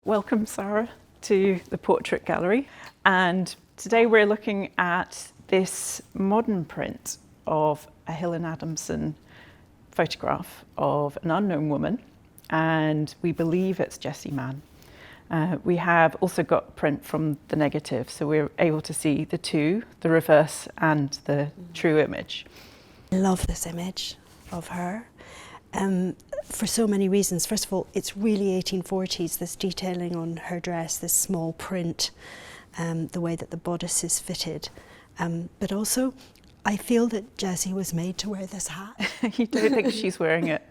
Welcome, Sara, to the Portrait Gallery. And today we're looking at this modern print of a Hill and Adamson photograph of an unknown woman, and we believe it's Jessie Mann. We have also got print from the negative, so we're able to see the two, the reverse and the true image. I love this image of her for so many reasons. First of all, it's really 1840s, this detailing on her dress, this small print, the way that the bodice is fitted. But also, I feel that Jessie was made to wear this hat. You don't think she's wearing it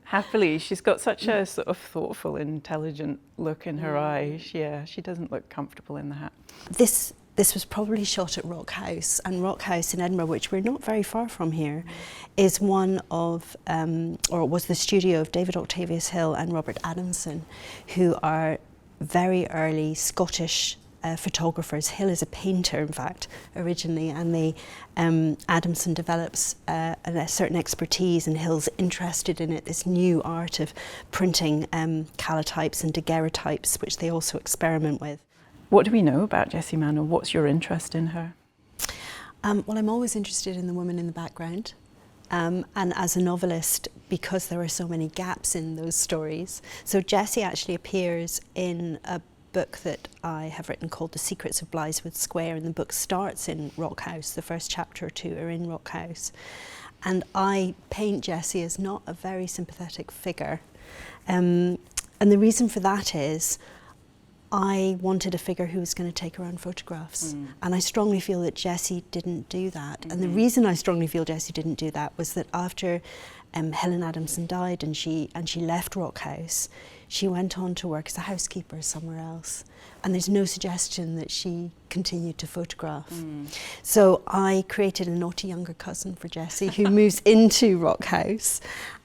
happily? She's got such a sort of thoughtful, intelligent look in her eyes. Yeah, she doesn't look comfortable in the hat. This was probably shot at Rock House, and Rock House in Edinburgh, which we're not very far from here, is one of, or was the studio of David Octavius Hill and Robert Adamson, who are very early Scottish photographers. Hill is a painter, in fact, originally, and Adamson develops a certain expertise, and Hill's interested in it, this new art of printing calotypes and daguerreotypes, which they also experiment with. What do we know about Jessie Mann, or what's your interest in her? Well, I'm always interested in the woman in the background. And as a novelist, because there are so many gaps in those stories. So Jessie actually appears in a book that I have written called The Secrets of Blythswood Square, and the book starts in Rock House. The first chapter or two are in Rock House. And I paint Jessie as not a very sympathetic figure. And the reason for that is I wanted a figure who was going to take her own photographs. And I strongly feel that Jessie didn't do that. And the reason I strongly feel Jessie didn't do that was that after Hill and Adamson died and she left Rock House, she went on to work as a housekeeper somewhere else. And there's no suggestion that she continued to photograph. So I created a naughty younger cousin for Jessie who moves into Rock House.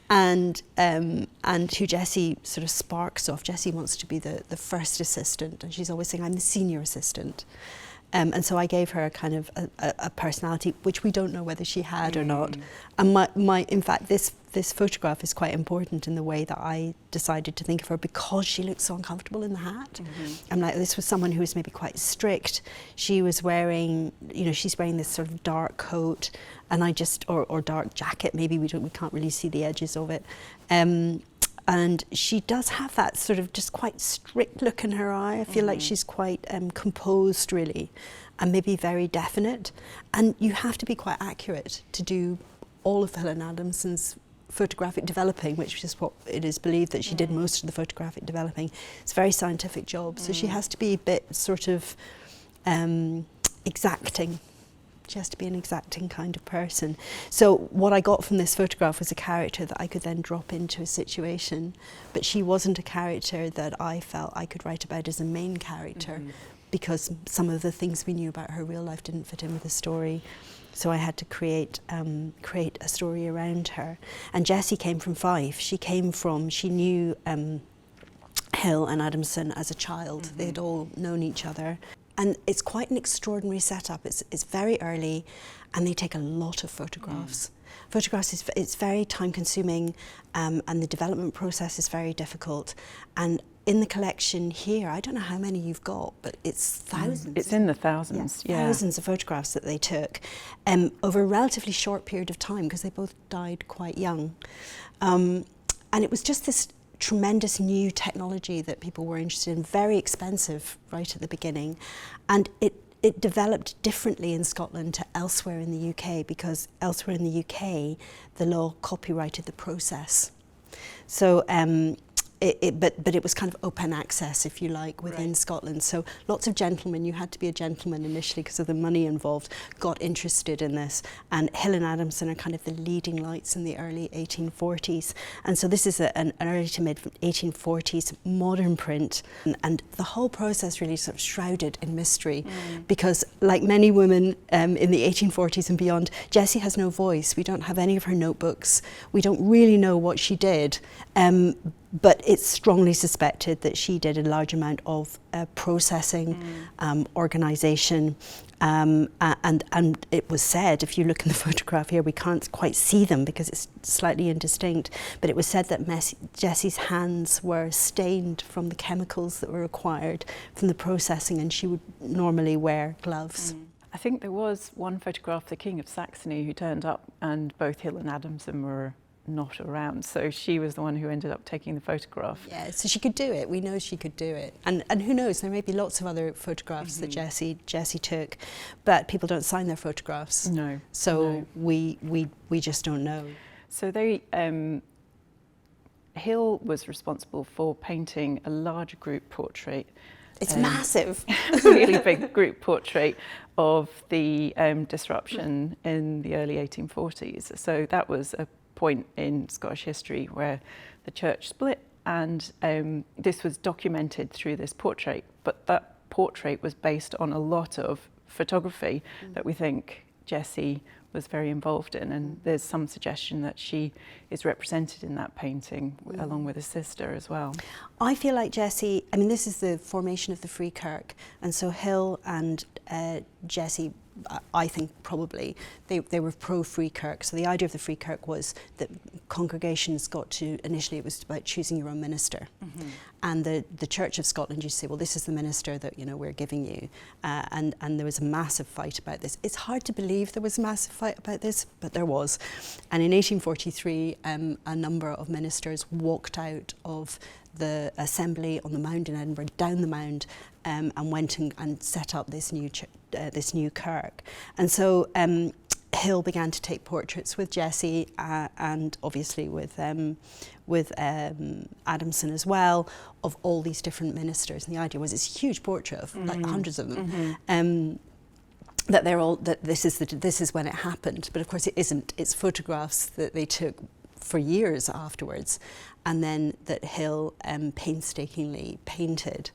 And who Jessie sort of sparks off. Jessie wants to be the first assistant, and she's always saying, I'm the senior assistant. And so I gave her a kind of a personality, which we don't know whether she had or not. And in fact, this photograph is quite important in the way that I decided to think of her, because she looked so uncomfortable in the hat. I'm like, this was someone who was maybe quite strict. She was wearing, she's wearing this sort of dark coat, and or dark jacket, maybe we can't really see the edges of it. And she does have that sort of just quite strict look in her eye. I feel like she's quite composed, really, and maybe very definite. And you have to be quite accurate to do all of Hill and Adamson's photographic developing, which is what it is believed that she did most of the photographic developing. It's a very scientific job, so she has to be a bit sort of exacting. She has to be an exacting kind of person. So what I got from this photograph was a character that I could then drop into a situation, but she wasn't a character that I felt I could write about as a main character, because some of the things we knew about her real life didn't fit in with the story. So I had to create a story around her. And Jessie came from Fife. She knew Hill and Adamson as a child. They had all known each other. And it's quite an extraordinary setup. It's very early, and they take a lot of photographs. Photographs, it's very time consuming, and the development process is very difficult. And in the collection here, I don't know how many you've got, but it's thousands. It's in the thousands, yeah. Thousands of photographs that they took over a relatively short period of time, because they both died quite young. And it was just this tremendous new technology that people were interested in, very expensive right at the beginning. And it developed differently in Scotland to elsewhere in the UK, because elsewhere in the UK, the law copyrighted the process. So but it was kind of open access, if you like, within Scotland. So lots of gentlemen, you had to be a gentleman initially because of the money involved, got interested in this. And Hill and Adamson are kind of the leading lights in the early 1840s. And so this is an early to mid 1840s modern print. And the whole process really sort of shrouded in mystery, because like many women in the 1840s and beyond, Jessie has no voice. We don't have any of her notebooks. We don't really know what she did. but it's strongly suspected that she did a large amount of processing, organisation, and it was said, if you look in the photograph here, we can't quite see them because it's slightly indistinct, but it was said that Jessie's hands were stained from the chemicals that were required from the processing, and she would normally wear gloves. I think there was one photograph, the King of Saxony, who turned up, and both Hill and Adamson were not around, so she was the one who ended up taking the photograph. Yeah, so she could do it. We know she could do it, and who knows? There may be lots of other photographs that Jessie took, but people don't sign their photographs. No. So we just don't know. So they Hill was responsible for painting a large group portrait. It's massive. Really big group portrait of the disruption in the early 1840s. So that was a point in Scottish history where the church split, and this was documented through this portrait. But that portrait was based on a lot of photography that we think Jessie was very involved in, and there's some suggestion that she is represented in that painting along with her sister as well. I feel like Jessie, I mean, this is the formation of the Free Kirk, and so Hill and Jessie, I think probably, they were pro-Free Kirk. So the idea of the Free Kirk was that congregations got to, initially it was about choosing your own minister. And the Church of Scotland used to say, well, this is the minister that, you know, we're giving you. And there was a massive fight about this. It's hard to believe there was a massive fight about this, but there was. And in 1843, a number of ministers walked out of the assembly on the mound in Edinburgh, down the mound, and went and set up this new kirk. And so Hill began to take portraits with Jessie and obviously with Adamson as well, of all these different ministers. And the idea was this huge portrait of like hundreds of them. That they're all, that this is when it happened, but of course it isn't. It's photographs that they took for years afterwards, and then that Hill painstakingly painted.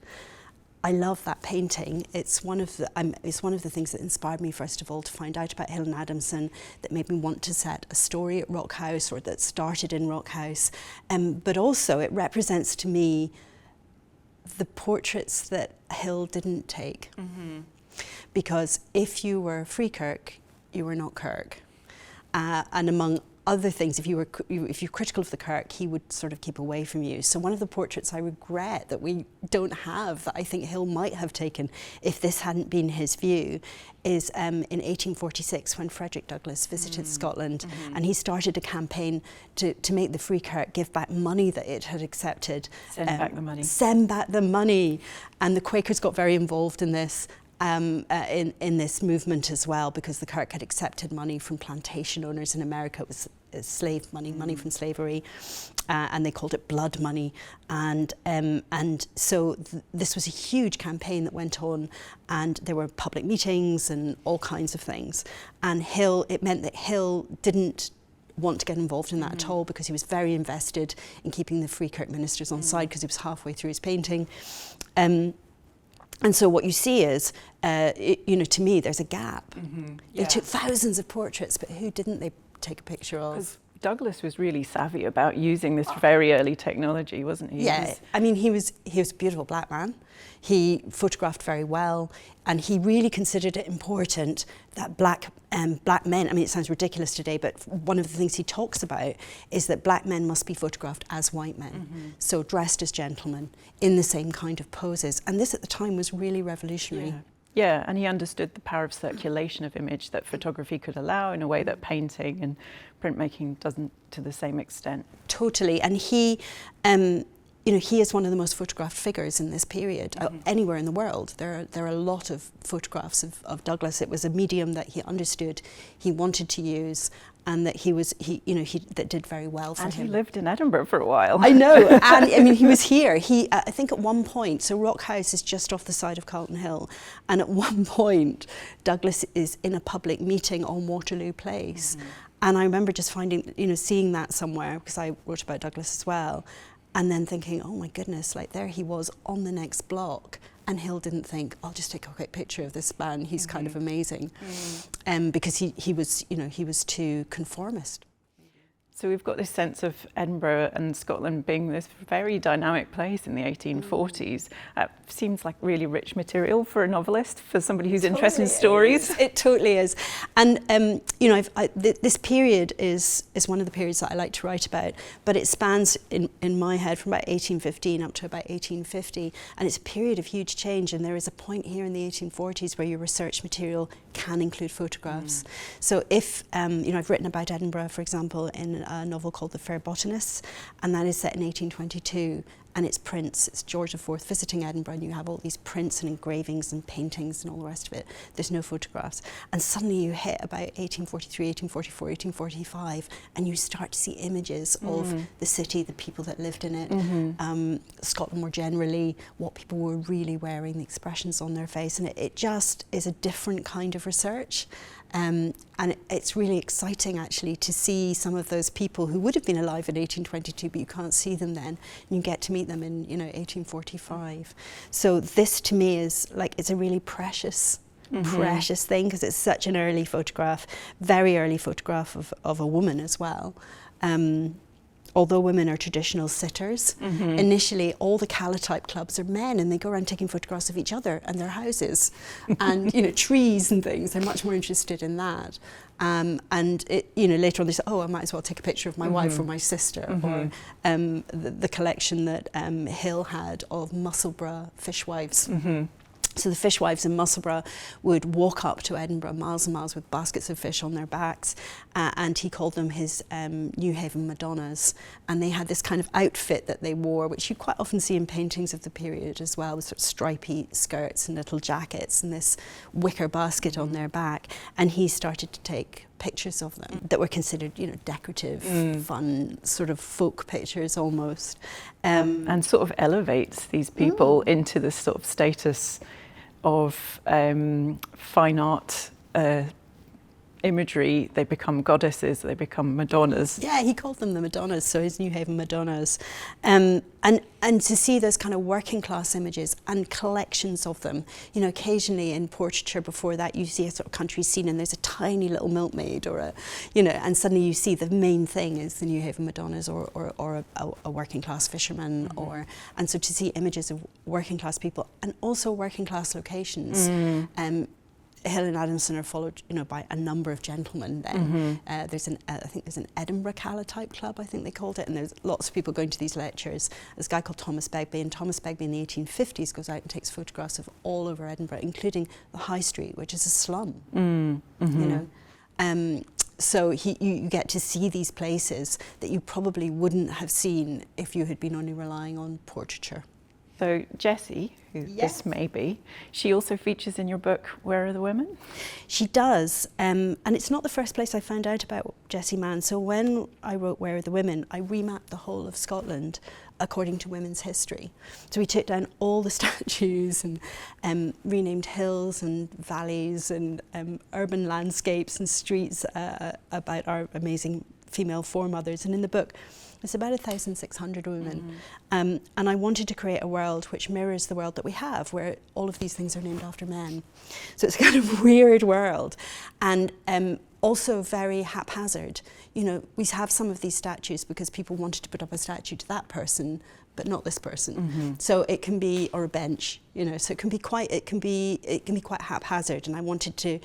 I love that painting. It's one of the things that inspired me, first of all, to find out about Hill and Adamson, that made me want to set a story at Rock House, or that started in Rock House. But also it represents to me the portraits that Hill didn't take. Because if you were Free Kirk, you were not Kirk. And among other things, if you're critical of the Kirk, he would sort of keep away from you. So one of the portraits I regret that we don't have, that I think Hill might have taken if this hadn't been his view, is in 1846 when Frederick Douglass visited Scotland, and he started a campaign to make the Free Kirk give back money that it had accepted. Send back the money. Send back the money. And the Quakers got very involved in this. In this movement as well, because the Kirk had accepted money from plantation owners in America. It was slave money, money from slavery, and they called it blood money. And so this was a huge campaign that went on, and there were public meetings and all kinds of things. And it meant that Hill didn't want to get involved in that at all, because he was very invested in keeping the Free Kirk ministers on side, because he was halfway through his painting. And so what you see is, to me, there's a gap. They took thousands of portraits, but who didn't they take a picture of? Because Douglas was really savvy about using this very early technology, wasn't he? Yeah, I mean, he was a beautiful black man. He photographed very well, and he really considered it important that black men, I mean, it sounds ridiculous today, but one of the things he talks about is that black men must be photographed as white men, so dressed as gentlemen, in the same kind of poses. And this at the time was really revolutionary. Yeah, and he understood the power of circulation of image that photography could allow in a way that painting and printmaking doesn't to the same extent. Totally, and he is one of the most photographed figures in this period, anywhere in the world. There are a lot of photographs of Douglas. It was a medium that he understood, he wanted to use, and that that did very well for him. And he lived in Edinburgh for a while. I know, and I mean, he was here. I think at one point, so Rock House is just off the side of Carlton Hill, and at one point, Douglas is in a public meeting on Waterloo Place. And I remember just seeing that somewhere, because I wrote about Douglas as well, and then thinking, oh my goodness, like there he was on the next block. And Hill didn't think, I'll just take a quick picture of this man, he's kind of amazing. Because he was too conformist. So we've got this sense of Edinburgh and Scotland being this very dynamic place in the 1840s. Seems like really rich material for a novelist, for somebody who's interested in stories. It totally is. And this period is one of the periods that I like to write about, but it spans in my head from about 1815 up to about 1850, and it's a period of huge change, and there is a point here in the 1840s where your research material can include photographs. So if, I've written about Edinburgh, for example, in a novel called The Fair Botanist, and that is set in 1822, and it's prints. It's George IV visiting Edinburgh, and you have all these prints and engravings and paintings and all the rest of it. There's no photographs. And suddenly you hit about 1843, 1844, 1845, and you start to see images of the city, the people that lived in it, Scotland more generally, what people were really wearing, the expressions on their face, and it just is a different kind of research. And it's really exciting actually to see some of those people who would have been alive in 1822, but you can't see them then, and you get to meet them in 1845. So this to me is like, it's a really precious thing, because it's such an early photograph, very early photograph of a woman as well. Although women are traditional sitters, initially all the calotype clubs are men, and they go around taking photographs of each other and their houses and trees and things. They're much more interested in that. And later on they say, oh, I might as well take a picture of my wife or my sister, or the collection that Hill had of Musselburgh fishwives. So the fishwives in Musselburgh would walk up to Edinburgh miles and miles with baskets of fish on their backs, and he called them his New Haven Madonnas, and they had this kind of outfit that they wore, which you quite often see in paintings of the period as well, with sort of stripy skirts and little jackets and this wicker basket on their back, and he started to take pictures of them that were considered, decorative, fun, sort of folk pictures almost. And sort of elevates these people into this sort of status of fine art imagery. They become goddesses, they become Madonnas. Yeah, he called them the Madonnas, so his New Haven Madonnas. And to see those kind of working class images and collections of them, occasionally in portraiture before that you see a sort of country scene and there's a tiny little milkmaid or and suddenly you see the main thing is the New Haven Madonnas or a working class fisherman, and so to see images of working class people and also working class locations. Hill and Adamson are followed, by a number of gentlemen. Then I think there's an Edinburgh calotype club, I think they called it, and there's lots of people going to these lectures. There's a guy called Thomas Begbie, and Thomas Begbie in the 1850s goes out and takes photographs of all over Edinburgh, including the High Street, which is a slum. So you get to see these places that you probably wouldn't have seen if you had been only relying on portraiture. So Jessie, who this may be, she also features in your book, Where Are the Women? She does, and it's not the first place I found out about Jessie Mann. So when I wrote Where Are the Women, I remapped the whole of Scotland according to women's history. So we took down all the statues and renamed hills and valleys and urban landscapes and streets about our amazing female foremothers. And in the book, it's about 1,600 women. And I wanted to create a world which mirrors the world that we have, where all of these things are named after men. So it's a kind of weird world. And also very haphazard. We have some of these statues because people wanted to put up a statue to that person, but not this person. So it can be, or a bench, so it can be quite haphazard. And I wanted to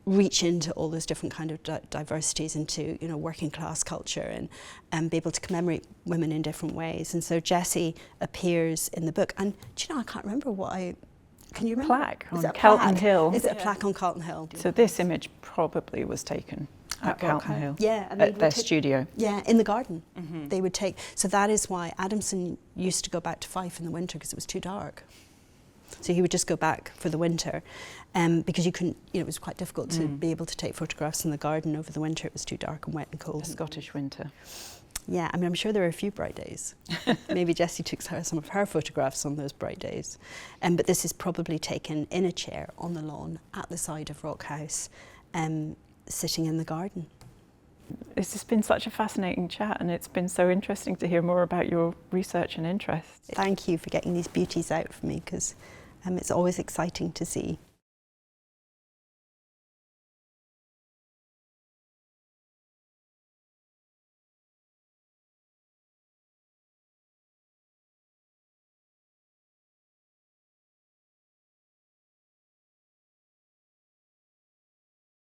reach into all those different kind of diversities into working class culture and be able to commemorate women in different ways. And so Jessie appears in the book, and do you know, I can't remember can you remember? Plaque on Calton Hill. Is it a plaque on Calton Hill? So this image probably was taken at Calton Hill. Yeah, and at their studio. Yeah, in the garden. They would take. So that is why Adamson used to go back to Fife in the winter because it was too dark. So he would just go back for the winter, because you couldn't. It was quite difficult to be able to take photographs in the garden over the winter. It was too dark and wet and cold. The Scottish winter. Yeah, I'm sure there were a few bright days. Maybe Jessie took some of her photographs on those bright days. But this is probably taken in a chair on the lawn at the side of Rock House, sitting in the garden. This has been such a fascinating chat, and it's been so interesting to hear more about your research and interests. Thank you for getting these beauties out for me, because it's always exciting to see.